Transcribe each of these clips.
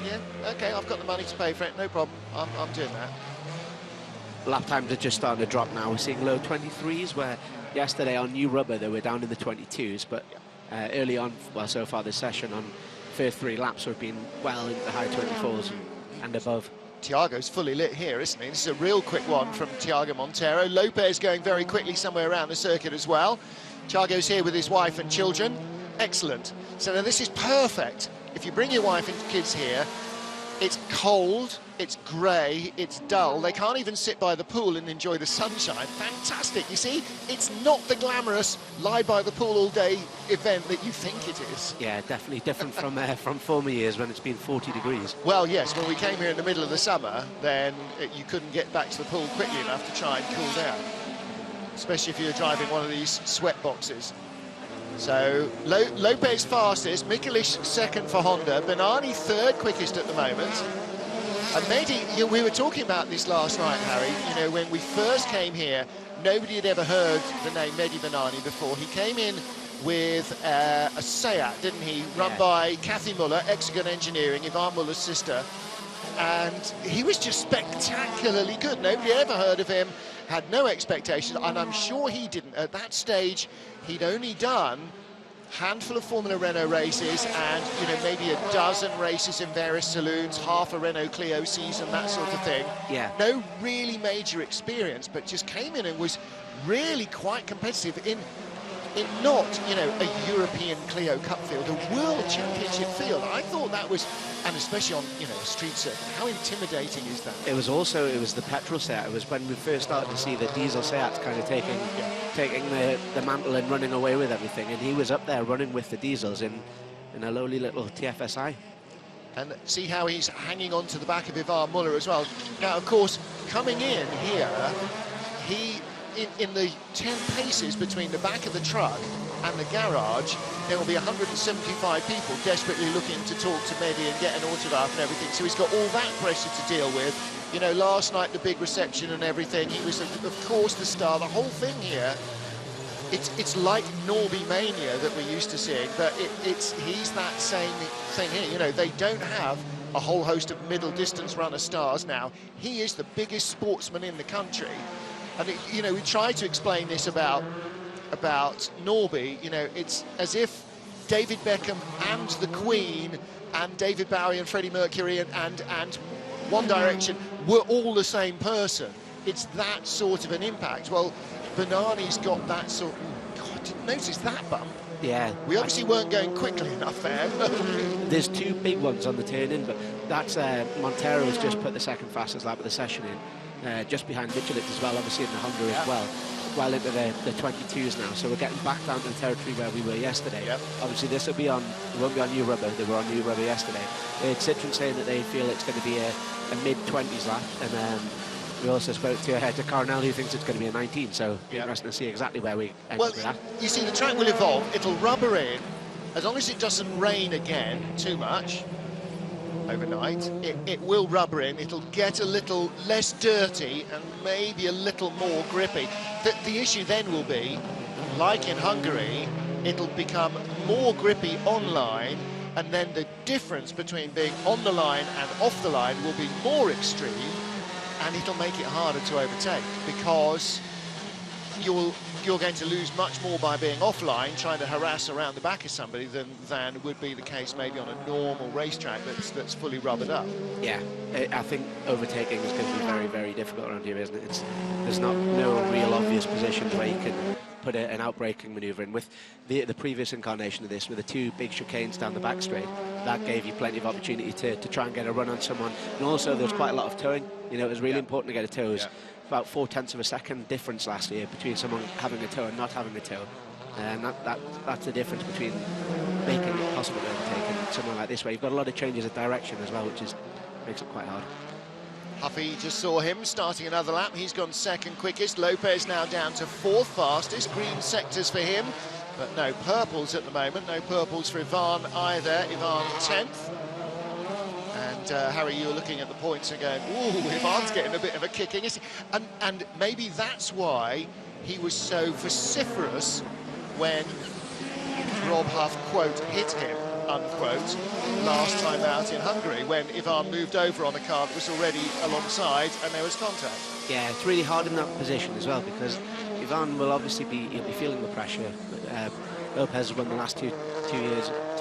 Yeah, okay, I've got the money to pay for it, no problem. I'm doing that. Lap times are just starting to drop now. We're seeing low 23s, where yesterday on new rubber they were down in the 22s, but early on, well, so far this session, on first 3 laps, we've been well into the high 24s and above. Thiago's fully lit here, isn't he? This is a real quick one from Thiago Monteiro. Lopez going very quickly somewhere around the circuit as well. Thiago's here with his wife and children. Excellent. So now this is perfect. If you bring your wife and kids here, it's cold, it's grey, it's dull. They can't even sit by the pool and enjoy the sunshine. Fantastic. You see, it's not the glamorous lie by the pool all day event that you think it is. Yeah, definitely different from former years when it's been 40 degrees. Well, yes, when we came here in the middle of the summer, then you couldn't get back to the pool quickly enough to try and cool down, especially if you're driving one of these sweat boxes. So Lopez fastest, Mikulich second for Honda, Bernani third quickest at the moment. And Mehdi, we were talking about this last night, Harry. You know, when we first came here, nobody had ever heard the name Mehdi Bernani before. He came in with a Seat, didn't he? Run by Kathy Muller, Exagon Engineering, Yvonne Muller's sister. And he was just spectacularly good. Nobody had ever heard of him, had no expectations, and I'm sure he didn't. At that stage, he'd only done a handful of Formula Renault races and, you know, maybe a dozen races in various saloons, half a Renault Clio season, that sort of thing. Yeah. No really major experience, but just came in and was really quite competitive in not, you know, a European Clio Cup field, a World Championship field. I thought that was, and especially on, you know, a street circuit, how intimidating is that? It was the petrol Seat. It was when we first started to see the diesel Seats kind of taking the mantle and running away with everything, and he was up there running with the diesels in a lowly little TFSI. And see how he's hanging on to the back of Yvonne Muller as well. Now, of course, coming in here, he, in the 10 paces between the back of the truck and the garage, there will be 175 people desperately looking to talk to Mehdi and get an autograph and everything. So he's got all that pressure to deal with. You know, last night, the big reception and everything, he was, of course, the star. The whole thing here, it's like Norby Mania that we're used to seeing, but he's that same thing here. You know, they don't have a whole host of middle distance runner stars now. He is the biggest sportsman in the country. And, you know, we try to explain this about Norby. You know, it's as if David Beckham and the Queen and David Bowie and Freddie Mercury and One Direction were all the same person. It's that sort of an impact. Well, Bernani's got that sort of... God, I didn't notice that bump. Yeah. We obviously weren't going quickly enough there. There's 2 big ones on the turn-in, but that's Montero's just put the second fastest lap of the session in. Just behind Mikulich as well, obviously in the Honda as well into the 22s now, so we're getting back down to the territory where we were yesterday. Obviously this will be on, it won't be on new rubber, they were on new rubber yesterday. Citroen saying that they feel it's going to be a mid-20s lap, and we also spoke to Carnell, who thinks it's going to be a 19, so it'll be interesting to see exactly where we end up with that. You see, the track will evolve, it'll rubber in, as long as it doesn't rain again too much overnight, it will rubber in, it'll get a little less dirty and maybe a little more grippy. The issue then will be, like in Hungary, it'll become more grippy on line, and then the difference between being on the line and off the line will be more extreme, and it'll make it harder to overtake, because you're going to lose much more by being offline, trying to harass around the back of somebody, than would be the case maybe on a normal racetrack that's fully rubbered up. Yeah, I think overtaking is going to be very, very difficult around here, isn't it? There's no real obvious positions where you can put an outbraking manoeuvre in. With the previous incarnation of this, with the 2 big chicanes down the back straight, that gave you plenty of opportunity to try and get a run on someone. And also there was quite a lot of towing. You know, it was really important to get a tow. It was about 0.4 of a second difference last year between someone having a tow and not having a tow. And that's the difference between making it possible to overtake and something like this, where you've got a lot of changes of direction as well, which makes it quite hard. Huffy just saw him starting another lap. He's gone second quickest. Lopez now down to 4th fastest. Green sectors for him, but no purples at the moment. No purples for Ivan either. Ivan 10th. And Harry, you were looking at the points and going, ooh, Ivan's getting a bit of a kicking. And maybe that's why he was so vociferous when Rob Huff, quote, hit him. unquote, last time out in Hungary when Ivan moved over on a car that was already alongside and there was contact. Yeah, it's really hard in that position as well because Ivan will obviously he'll be feeling the pressure. Lopez has won the last two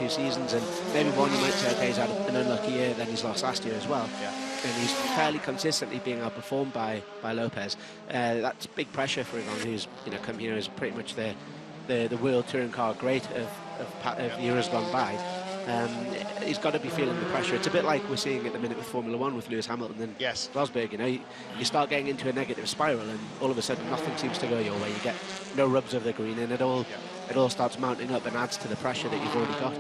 seasons, and maybe one you might say, okay, he's had an unlucky year, then he's lost last year as well. Yeah. And he's fairly consistently being outperformed by Lopez. That's big pressure for Ivan, who's come here as pretty much the world touring car great of years gone by. He's got to be feeling the pressure. It's a bit like we're seeing at the minute with Formula One with Lewis Hamilton and Rosberg. You start getting into a negative spiral, and all of a sudden nothing seems to go your way. You get no rubs of the green, and it all starts mounting up and adds to the pressure that you've already got.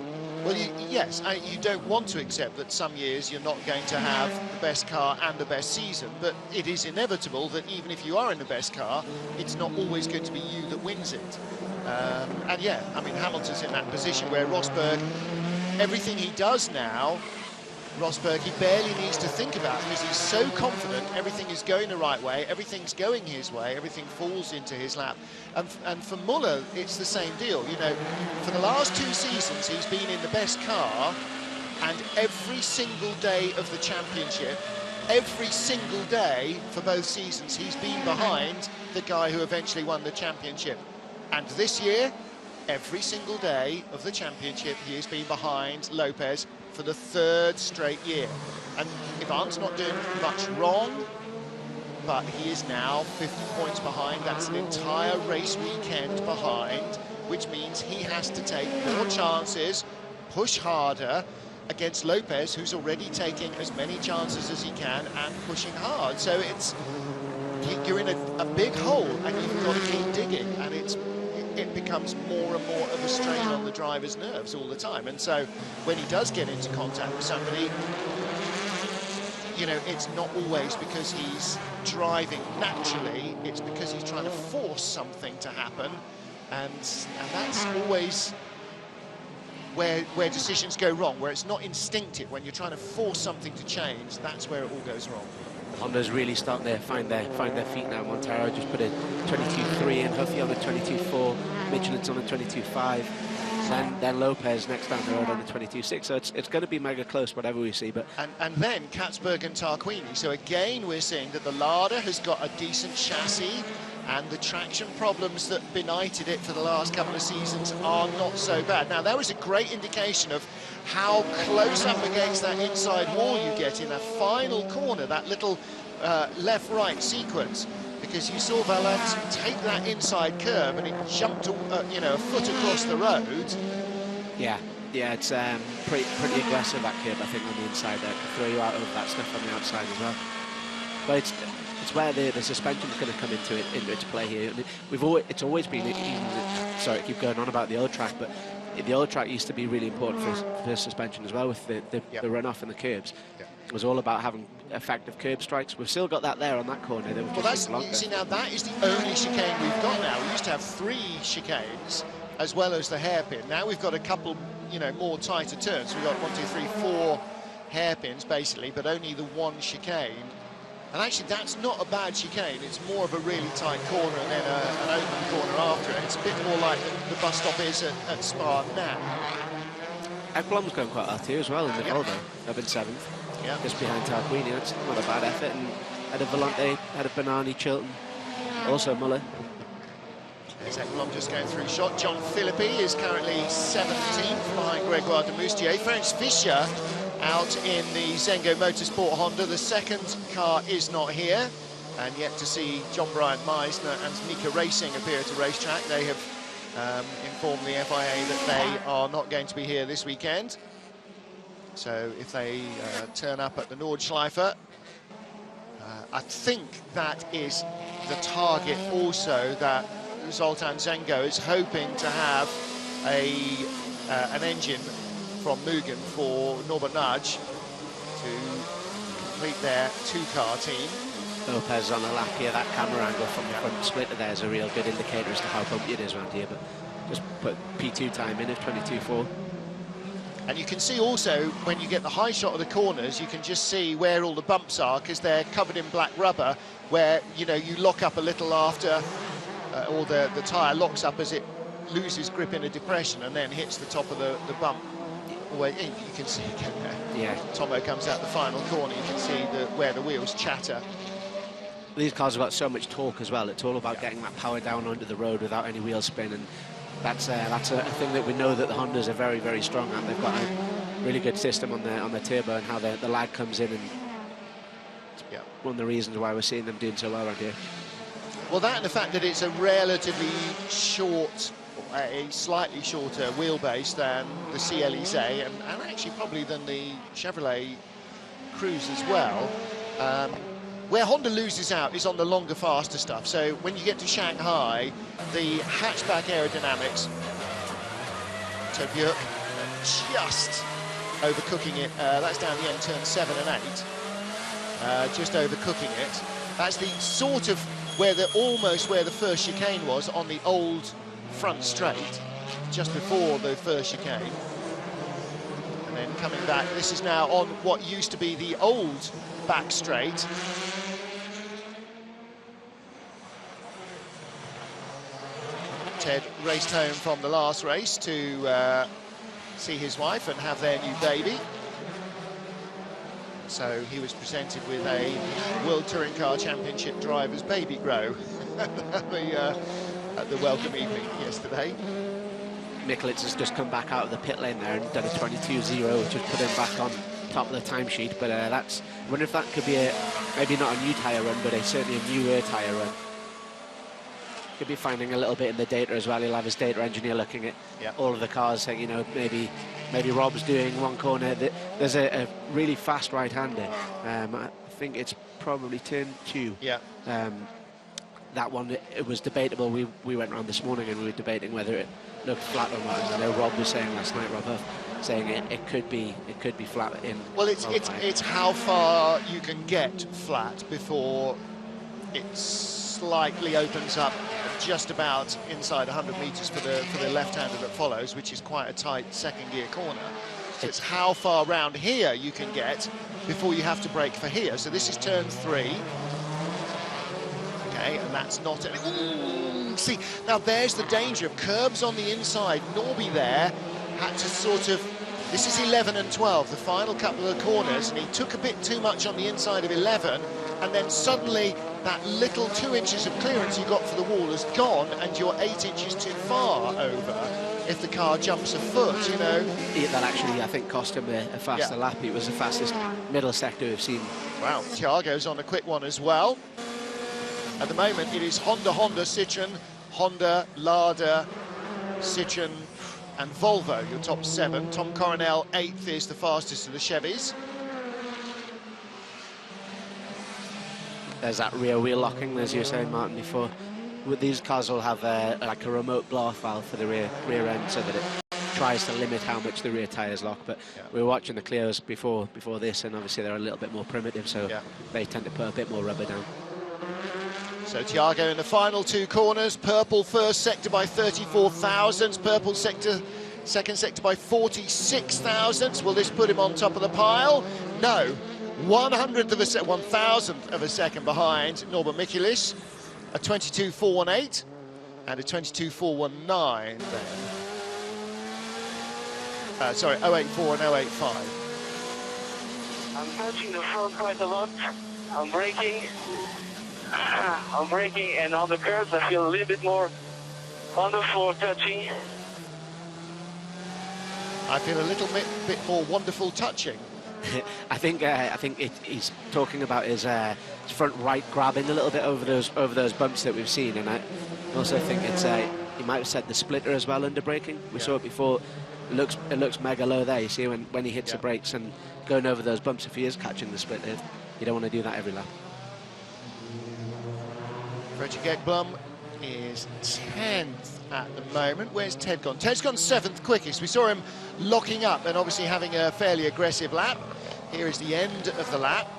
Well, you don't want to accept that some years you're not going to have the best car and the best season, but it is inevitable that even if you are in the best car, it's not always going to be you that wins it. And yeah, I mean, Hamilton's in that position where Rosberg, everything he does now, Rosberg, he barely needs to think about because he's so confident everything is going the right way, everything's going his way, everything falls into his lap. And for Muller, it's the same deal. For the last 2 seasons, he's been in the best car, and every single day of the championship, every single day for both seasons, he's been behind the guy who eventually won the championship. And this year, every single day of the championship, he has been behind Lopez for the 3rd straight year. And Ivan's not doing much wrong, but he is now 50 points behind. That's an entire race weekend behind, which means he has to take more chances, push harder against Lopez, who's already taking as many chances as he can and pushing hard. So you're in a big hole, and you've got to keep digging, and it becomes more and more of a strain on the driver's nerves all the time. And so when he does get into contact with somebody, it's not always because he's driving naturally, it's because he's trying to force something to happen, and that's always where decisions go wrong, where it's not instinctive. When you're trying to force something to change, that's where it all goes wrong. Honda's really starting to find their feet now. Montero just put a 22.3 in, Huffy on a 22.4, Michelin's on a 22.5, then Lopez next down the road on a 22.6. So it's going to be mega close, whatever we see. But and then Katzberg and Tarquini. So again, we're seeing that the Lada has got a decent chassis, and the traction problems that benighted it for the last couple of seasons are not so bad. Now, that was a great indication of how close up against that inside wall you get in that final corner, that little left-right sequence, because you saw Vaulkhard take that inside curve and it jumped a foot across the road. Yeah, it's pretty aggressive, that curve, I think, on the inside there. It can throw you out over that stuff on the outside as well. But it's where the suspension is going to come into play here. It's always been, sorry, I keep going on about the old track, but the old track used to be really important for suspension as well, with the runoff and the curbs. Yep. It was all about having effective curb strikes. We've still got that there on that corner. Now that is the only chicane we've got now. We used to have 3 chicanes as well as the hairpin. Now we've got a couple, more tighter turns. We've got 1, 2, 3, 4 hairpins basically, but only the 1 chicane. And actually, that's not a bad chicane. It's more of a really tight corner and then an open corner after it. It's a bit more like the bus stop is at Spa now. Ekblom's going quite well too as well in the Volvo, up in 7th. Yeah. Just behind Tarquini. That's not a bad effort. And had a Volante, had a Bernani, Chilton, also Muller. There's Ekblom just going through shot. John Philippi is currently 17th behind Gregoire de Moustier. Ferenc Fischer out in the Zengo Motorsport Honda. The second car is not here, and yet to see John Bryant Meisner and Mika Racing appear at a racetrack. They have informed the FIA that they are not going to be here this weekend. So if they turn up at the Nordschleife, I think that is the target also, that Zoltán Zengo is hoping to have an engine from Mugen for Norbert Nudge to complete their 2-car team. Lopez on a lap here. That camera angle from the front splitter there is a real good indicator as to how bumpy it is around here, but just put P2 time in of 22.4. And you can see also, when you get the high shot of the corners, you can just see where all the bumps are, because they're covered in black rubber, where, you lock up a little after, or the tyre locks up as it loses grip in a depression and then hits the top of the bump. Well, you can see again there. Yeah. Tomo comes out the final corner, you can see where the wheels chatter. These cars have got so much torque as well. It's all about getting that power down onto the road without any wheel spin, and that's a thing that we know that the Hondas are very, very strong at. They've got a really good system on the turbo and how the lag comes in, and one of the reasons why we're seeing them doing so well around here. Well, that and the fact that it's a relatively short, a slightly shorter wheelbase than the CLEZ, and actually probably than the Chevrolet Cruze as well. Where Honda loses out is on the longer, faster stuff. So when you get to Shanghai, the hatchback aerodynamics, so Björk just overcooking it. That's down the end, turn 7 and 8. Just overcooking it. That's the sort of almost where the first chicane was on the old front straight, just before the first chicane. And then coming back, this is now on what used to be the old back straight. Ted raced home from the last race to see his wife and have their new baby. So he was presented with a World Touring Car Championship driver's baby grow at the welcome evening yesterday. Mikulits has just come back out of the pit lane there and done a 22.0, which has put him back on top of the timesheet. But I wonder if that could be maybe not a new tyre run, but certainly a newer tyre run. Could be finding a little bit in the data as well. He'll have his data engineer looking at all of the cars, saying, you know, maybe Rob's doing one corner. There's a really fast right-hander. I think it's probably turn 2. Yeah. That one, it was debatable. We went around this morning and we were debating whether it looked flat or not. I know Rob was saying last night, Rob Huff, saying it could be flat in. Well, it's how far you can get flat before it slightly opens up just about inside 100 metres for the left-hander that follows, which is quite a tight second gear corner. So it's how far round here you can get before you have to brake for here. So this is turn 3. Okay, and that's not it. Ooh, see, now there's the danger of curbs on the inside. Norby there had to sort of, this is 11 and 12, the final couple of corners, and he took a bit too much on the inside of 11, and then suddenly that little 2 inches of clearance you got for the wall has gone, and you're 8 inches too far over if the car jumps a foot, you know. That actually, I think, cost him a faster lap. It was the fastest middle sector we've seen. Wow, Thiago's on a quick one as well. At the moment, it is Honda, Citroën, Honda, Lada, Citroën, and Volvo, your top 7. Tom Coronel, 8th, is the fastest of the Chevys. There's that rear wheel locking, as you were saying, Martin, before. With these cars will have like a remote blow-off valve for the rear end, so that it tries to limit how much the rear tyres lock. But we were watching the Clios before this, and obviously they're a little bit more primitive, so they tend to put a bit more rubber down. So Thiago in the final 2 corners. Purple first sector by 34 thousandths. Purple sector second sector by 46 thousandths. Will this put him on top of the pile? No. 100th of a second, 1,000th of a second behind Norbert Mikulis. A 22.418 and a 22.419 then. Sorry, 084 and 085. I'm touching the front quite a lot. I'm braking, and on the curves I feel a little bit more on the floor touching. I feel a little bit more wonderful touching. I think he's talking about his front right grabbing a little bit over those bumps that we've seen, and I also think it's he might have said the splitter as well under braking. We saw it before. It looks mega low there. You see when he hits the brakes and going over those bumps. If he is catching the splitter, you don't want to do that every lap. Fredrik Ekblom is 10th at the moment. Where's Ted gone? Ted's gone 7th quickest. We saw him locking up and obviously having a fairly aggressive lap. Here is the end of the lap.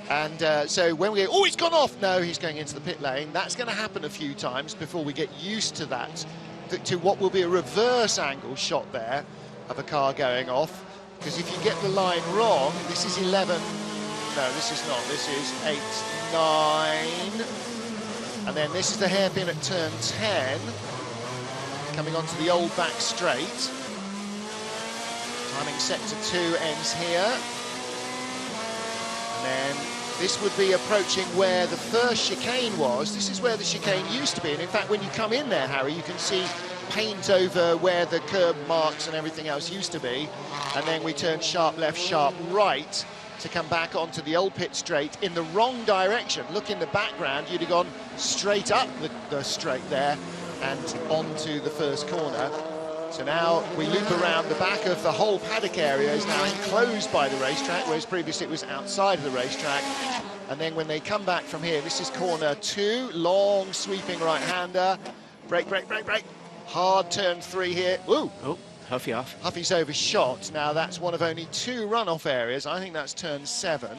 And so when we go, oh, he's gone off. No, he's going into the pit lane. That's going to happen a few times before we get used to that, to what will be a reverse angle shot there of a car going off. Because if you get the line wrong, this is 11. No, this is not. This is 8, 9. And then this is the hairpin at turn 10. Coming onto the old back straight. Timing sector 2 ends here. And then this would be approaching where the first chicane was. This is where the chicane used to be. And in fact, when you come in there, Harry, you can see paint over where the curb marks and everything else used to be. And then we turn sharp left, sharp right to come back onto the old pit straight in the wrong direction. Look in the background, you'd have gone straight up the straight there and onto the first corner. So now we loop around. The back of the whole paddock area is now enclosed by the racetrack, whereas previously it was outside of the racetrack. And then when they come back from here, this is corner 2, long sweeping right-hander. Brake, brake, brake, brake. Hard turn 3 here. Ooh. Oh, Huffy off. Huffy's overshot. Now that's one of only 2 runoff areas. I think that's turn 7.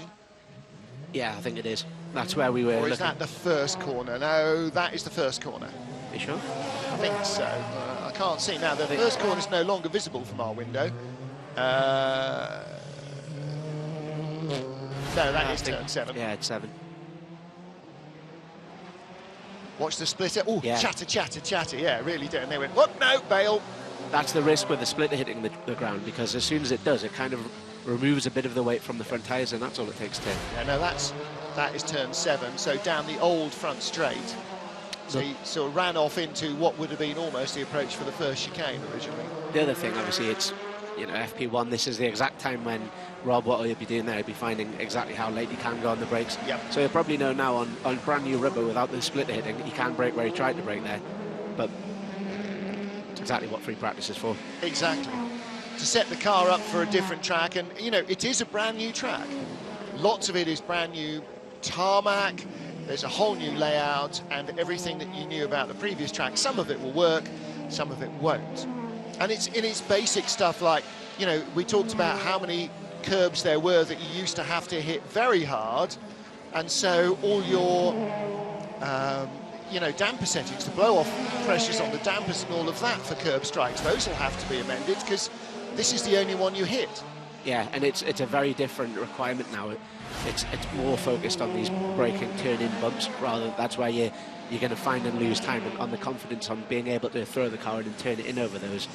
Yeah, I think it is. That's where we were Or is looking. that the first corner? No, that is the first corner. You sure? I think so. I can't see. Now, the first corner is no longer visible from our window. No, that is turn 7. Yeah, it's 7. Watch the splitter. Oh, yeah. chatter, chatter, chatter. Yeah, really did. And they went, whoop, no, bail. That's the risk with the splitter hitting the ground, because as soon as it does, it kind of removes a bit of the weight from the front tyres, and that's all it takes to... Yeah, no, that is turn 7. So down the old front straight. So he sort of ran off into what would have been almost the approach for the first chicane originally. The other thing, obviously, it's, you know, FP1, this is the exact time when Rob, what he'll be doing there, he'll be finding exactly how late he can go on the brakes. Yep. So he'll probably know now on brand new rubber without the splitter hitting, he can brake where he tried to brake there. But it's exactly what free practice is for. Exactly. To set the car up for a different track, and, you know, it is a brand new track. Lots of it is brand new tarmac. There's a whole new layout and everything that you knew about the previous track. Some of it will work, some of it won't. And it's in its basic stuff like, you know, we talked about how many curbs there were that you used to have to hit very hard. And so all your, you know, damper settings, the blow-off pressures on the dampers and all of that for curb strikes, those will have to be amended because this is the only one you hit. Yeah, and it's a very different requirement now. It's more focused on these braking turn-in bumps, rather that's where you're going to find and lose time on the confidence on being able to throw the car in and turn it in over those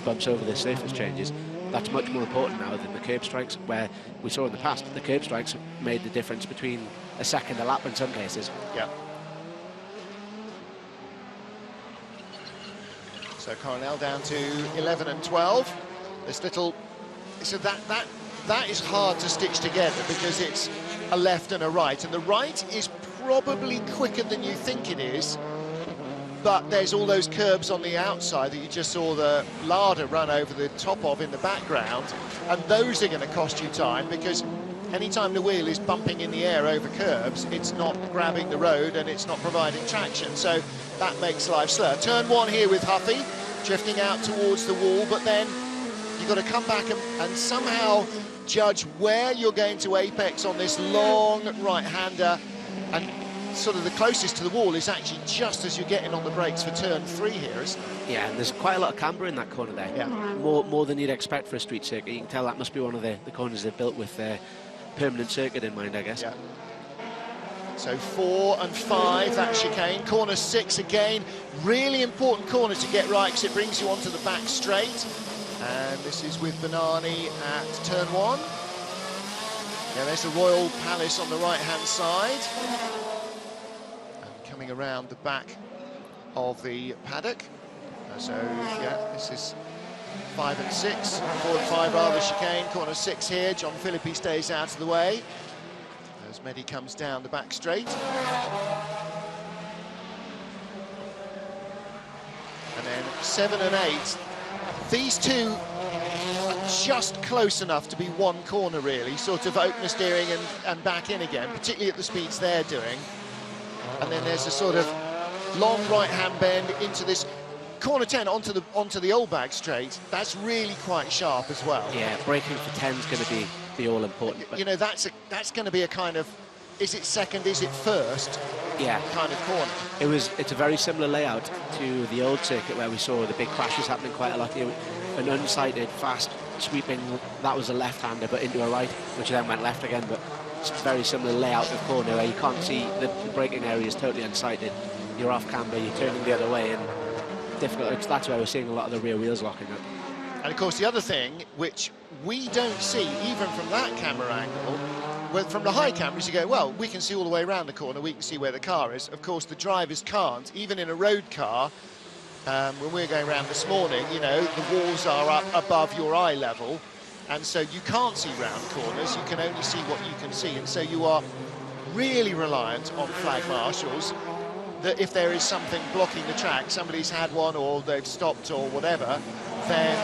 bumps, over the surface changes. That's much more important now than the curb strikes, where we saw in the past the curb strikes made the difference between a second a lap in some cases. Yeah. So Coronel down to 11 and 12. This little, so that is hard to stitch together because it's a left and a right, and the right is probably quicker than you think it is, but there's all those curbs on the outside that you just saw the Lada run over the top of in the background, and those are going to cost you time because anytime the wheel is bumping in the air over curbs, it's not grabbing the road and it's not providing traction, so that makes life slow. Turn 1 here with Huffy, drifting out towards the wall, but then you've got to come back and somehow judge where you're going to apex on this long right-hander, and sort of the closest to the wall is actually just as you're getting on the brakes for turn 3 here, isn't it? Yeah, and there's quite a lot of camber in that corner there. Yeah. More than you'd expect for a street circuit. You can tell that must be one of the corners they've built with their permanent circuit in mind, I guess. Yeah. So 4 and 5, that chicane. Corner 6 again, really important corner to get right because it brings you onto the back straight. And this is with Banani at turn 1. Yeah, there's the Royal Palace on the right-hand side. And coming around the back of the paddock. So, yeah, this is 5 and 6. 4 and 5 are the chicane. Corner 6 here. John Philippi stays out of the way as Mehdi comes down the back straight. And then 7 and 8. These two are just close enough to be one corner, really, sort of opener steering and back in again, particularly at the speeds they're doing. And then there's a sort of long right-hand bend into this corner 10 onto the old back straight. That's really quite sharp as well. Yeah, braking for 10 is going to be all important. You know, that's going to be a kind of, is it second, is it first? Yeah, kind of corner. It's a very similar layout to the old circuit where we saw the big crashes happening quite a lot. An unsighted, fast sweeping, that was a left-hander, but into a right, which then went left again. But it's a very similar layout of corner where you can't see the braking area is totally unsighted. You're off camber, you're turning the other way, and difficult. That's where we're seeing a lot of the rear wheels locking up. And of course, the other thing, which we don't see even from that camera angle, well, from the high cameras you go, well, we can see all the way around the corner, we can see where the car is. Of course, the drivers can't, even in a road car. When we were going around this morning, you know, the walls are up above your eye level, and so you can't see round corners, you can only see what you can see, and so you are really reliant on flag marshals, that if there is something blocking the track, somebody's had one or they've stopped or whatever, then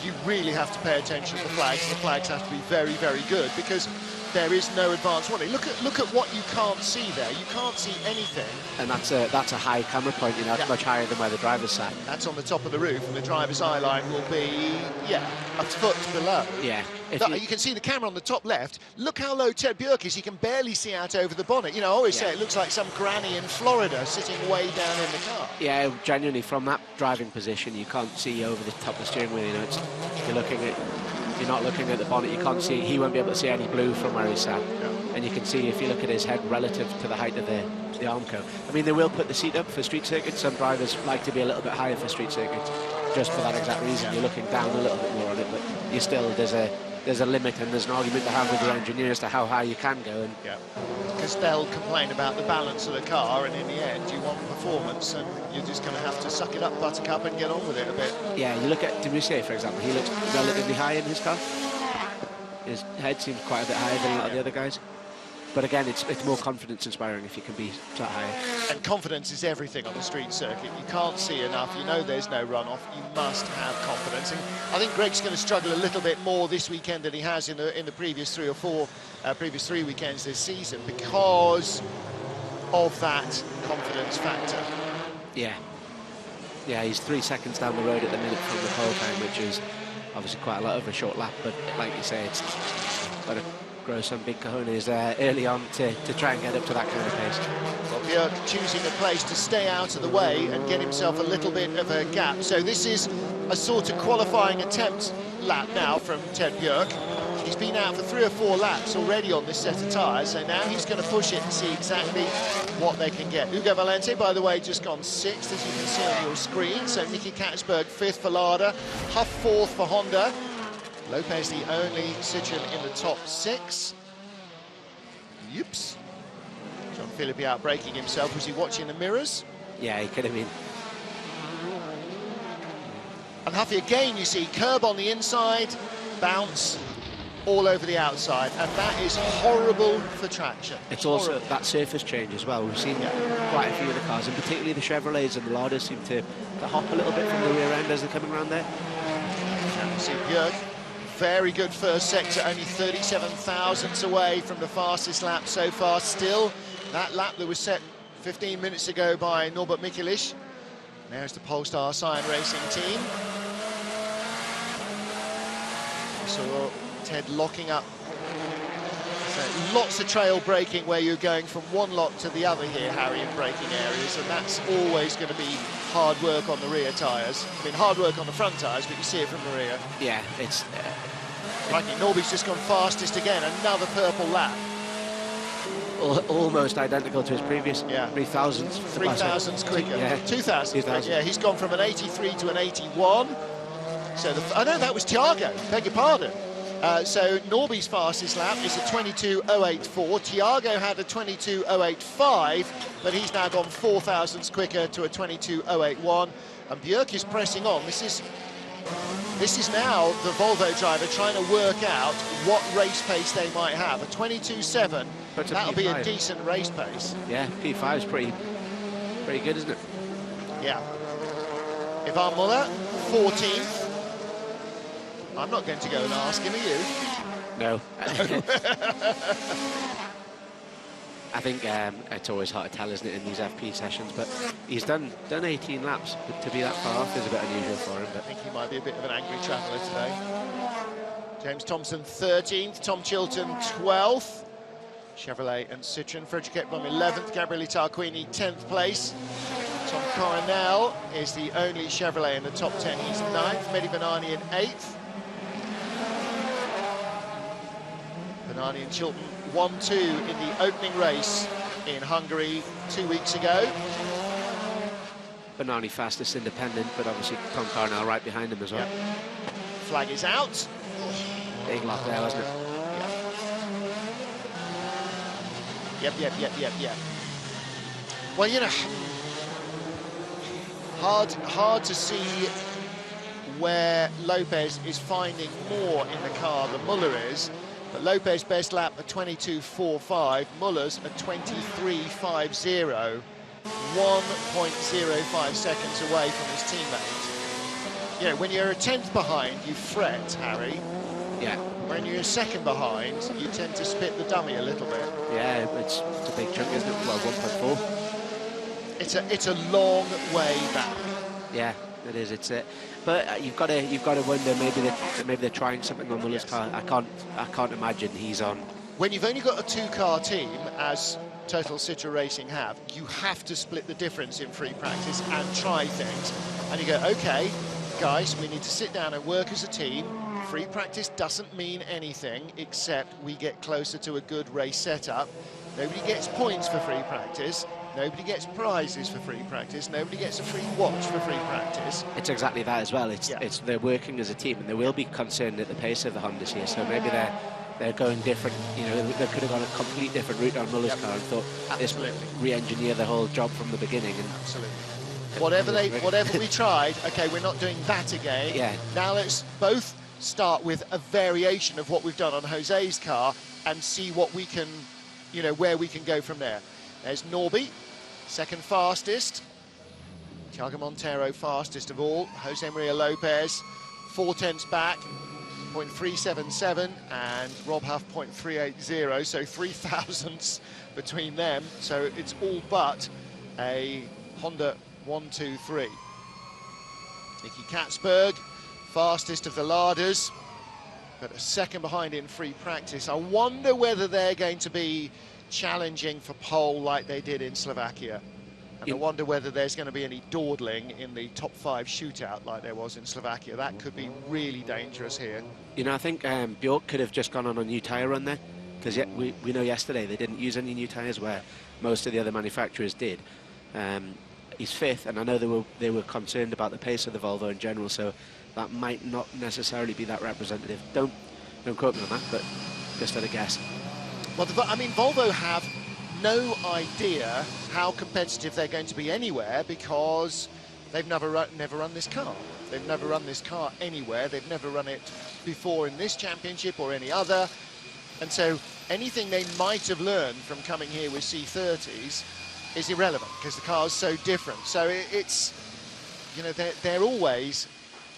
you really have to pay attention to the flags. The flags have to be very, very good, because there is no advance warning. Look at what you can't see there. You can't see anything. And that's a high camera point, you know, it's much higher than where the driver's sat. That's on the top of the roof, and the driver's eye line will be, a foot below. Yeah. You can see the camera on the top left. Look how low Ted Bjerke is. He can barely see out over the bonnet. You know, I always say it looks like some granny in Florida sitting way down in the car. Yeah, genuinely, from that driving position, you can't see over the top of the steering wheel. You know, you're not looking at the bonnet. You can't see. He won't be able to see any blue from where he's sat. Yeah. And you can see, if you look at his head relative to the height of the arm co. I mean, they will put the seat up for street circuits. Some drivers like to be a little bit higher for street circuits, just for that exact reason. Yeah. You're looking down a little bit more on it, but you still, there's a limit, and there's an argument to have with your engineer as to how high you can go. And because they'll complain about the balance of the car, and in the end you want performance, and you're just going to have to suck it up, buttercup, and get on with it a bit. Yeah, you look at Debussy, for example. He looks relatively high in his car. His head seems quite a bit higher than a lot of the other guys. But again, it's more confidence inspiring if you can be that high. And confidence is everything on the street circuit. You can't see enough. You know there's no runoff. You must have confidence. And I think Greg's going to struggle a little bit more this weekend than he has in the previous previous three weekends this season, because of that confidence factor. Yeah. Yeah, he's 3 seconds down the road at the minute from the pole time, which is obviously quite a lot over a short lap. But like you say, it's got to grow some big cojones early on to try and get up to that kind of pace. Well, Bjerke choosing a place to stay out of the way and get himself a little bit of a gap. So this is a sort of qualifying attempt lap now from Ted Bjerke. He's been out for 3 or 4 laps already on this set of tyres, so now he's going to push it and see exactly what they can get. Hugo Valente, by the way, just gone 6th, as you can see on your screen. So Nicky Katsberg 5th for Lada, Huff 4th for Honda. Lopez the only Citroen in the top 6. Oops. John Philippi out braking himself. Was he watching the mirrors? Yeah, he could have been. And Huffy again, you see curb on the inside, bounce all over the outside, and that is horrible for traction. It's also that surface change as well. We've seen quite a few of the cars, and particularly the Chevrolets and the Ladas seem to hop a little bit from the rear end as they're coming around there. And you see Bjerke, very good first sector, only 37 thousandths away from the fastest lap so far. Still, that lap that was set 15 minutes ago by Norbert Michelisz. There's the Polestar Cyan Racing team. So Ted locking up. So lots of trail braking where you're going from one lot to the other here, Harry, in braking areas, and that's always going to be hard work on the rear tyres. I mean, hard work on the front tyres, but you see it from the rear. Yeah, it's... Right, Norby's just gone fastest again, another purple lap. Almost identical to his previous 3,000s. 3,000s quicker. Yeah. 2,000. Yeah, he's gone from an 83 to an 81. So I know that was Thiago, beg your pardon. So Norby's fastest lap is a 22.084. Thiago had a 22.085, but he's now gone 4 thousandths quicker to a 22.081. And Bjerke is pressing on. This is now the Volvo driver trying to work out what race pace they might have. A 22.7, that'll be a decent race pace. Yeah, P5 is pretty good, isn't it? Yeah. Ivan Muller, 14th. I'm not going to go and ask him, are you? No. I think it's always hard to tell, isn't it, in these FP sessions, but he's done 18 laps. But to be that far off is a bit unusual for him. But I think he might be a bit of an angry traveller today. James Thompson 13th, Tom Chilton 12th. Chevrolet and Citroen. Frederick Ekblom 11th, Gabriele Tarquini 10th place. Tom Coronel is the only Chevrolet in the top 10. He's 9th, Mehdi Benani in 8th. Benani and Chilton 1-2 in the opening race in Hungary 2 weeks ago. Banani fastest independent, but obviously Concarneau right behind him as well. Yep. Flag is out. Big lap there, wasn't it? Yep. Well, you know, hard to see where Lopez is finding more in the car than Muller is. But Lopez best lap at 22.45, Muller's at 23.50, 1.05 seconds away from his teammate. You know, when you're a 10th behind, you fret, Harry. Yeah. When you're a second behind, you tend to spit the dummy a little bit. Yeah, it's a big chunk, isn't it? Well, 1.4. It's a long way back. Yeah, it is. It's it. But you've got to wonder, maybe they're trying something on Muller's car. I can't imagine he's on. When you've only got a two-car team, as Total Citra Racing have, you have to split the difference in free practice and try things. And you go, okay, guys, we need to sit down and work as a team. Free practice doesn't mean anything except we get closer to a good race setup. Nobody gets points for free practice. Nobody gets prizes for free practice. Nobody gets a free watch for free practice. It's exactly that as well. It's they're working as a team, and they will be concerned at the pace of the Hondas here. So maybe they're going different. You know, they could have gone a complete different route on Muller's car and thought, let's re-engineer the whole job from the beginning. And absolutely. Whatever we tried, okay, we're not doing that again. Yeah. Now let's both start with a variation of what we've done on Jose's car and see what we can, you know, where we can go from there. There's Norby, second fastest. Thiago Monteiro fastest of all. Jose Maria Lopez, 4/10 back, 0.377, and Rob Huff 0.380, so 3 thousandths between them. So it's all but a Honda 1-2-3. Nicky Katzberg, fastest of the larders, but a second behind in free practice. I wonder whether they're going to be challenging for pole like they did in Slovakia. And I wonder whether there's going to be any dawdling in the top 5 shootout like there was in Slovakia. That could be really dangerous here. You know, I think Bjork could have just gone on a new tyre run there, because we know yesterday they didn't use any new tyres where most of the other manufacturers did. He's 5th, and I know they were concerned about the pace of the Volvo in general, so that might not necessarily be that representative. Don't quote me on that, but just at a guess. Well, I mean, Volvo have no idea how competitive they're going to be anywhere, because they've never run this car. They've never run this car anywhere. They've never run it before in this championship or any other. And so anything they might have learned from coming here with C30s is irrelevant, because the car's so different. So it's, you know, they're always,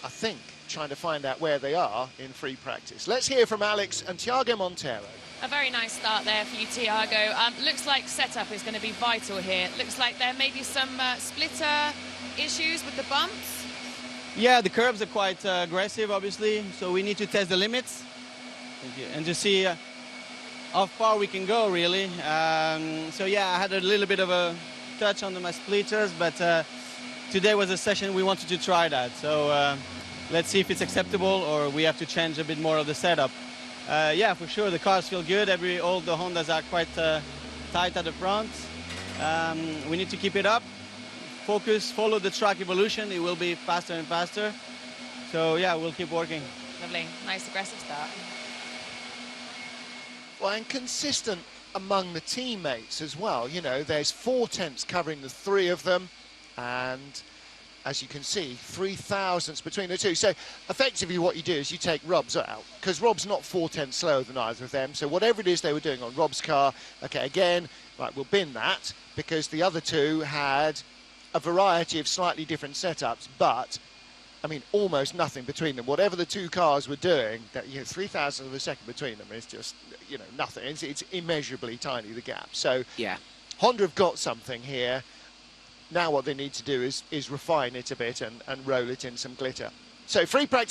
I think, trying to find out where they are in free practice. Let's hear from Alex and Thiago Monteiro. A very nice start there for you, Thiago. Looks like setup is going to be vital here. Looks like there may be some splitter issues with the bumps. Yeah, the curbs are quite aggressive, obviously, so we need to test the limits and to see how far we can go, really. So yeah, I had a little bit of a touch on my splitters, but today was a session we wanted to try that. So let's see if it's acceptable, or we have to change a bit more of the setup. Yeah, for sure, the cars feel good. All the Hondas are quite tight at the front. We need to keep it up. Focus, follow the track evolution. It will be faster and faster. So yeah, we'll keep working. Lovely, nice aggressive start. Well, and consistent among the teammates as well. You know, there's 4/10 covering the 3 of them, and as you can see, 3 thousandths between the 2. So effectively what you do is you take Rob's out, because Rob's not 4/10 slower than either of them. So whatever it is they were doing on Rob's car, okay, again, right, we'll bin that, because the other 2 had a variety of slightly different setups, but I mean, almost nothing between them. Whatever the 2 cars were doing, that, you know, 3 thousandths of a second between them is just, you know, nothing. It's immeasurably tiny, the gap. So yeah, Honda have got something here. Now what they need to do is refine it a bit and roll it in some glitter. So free practice.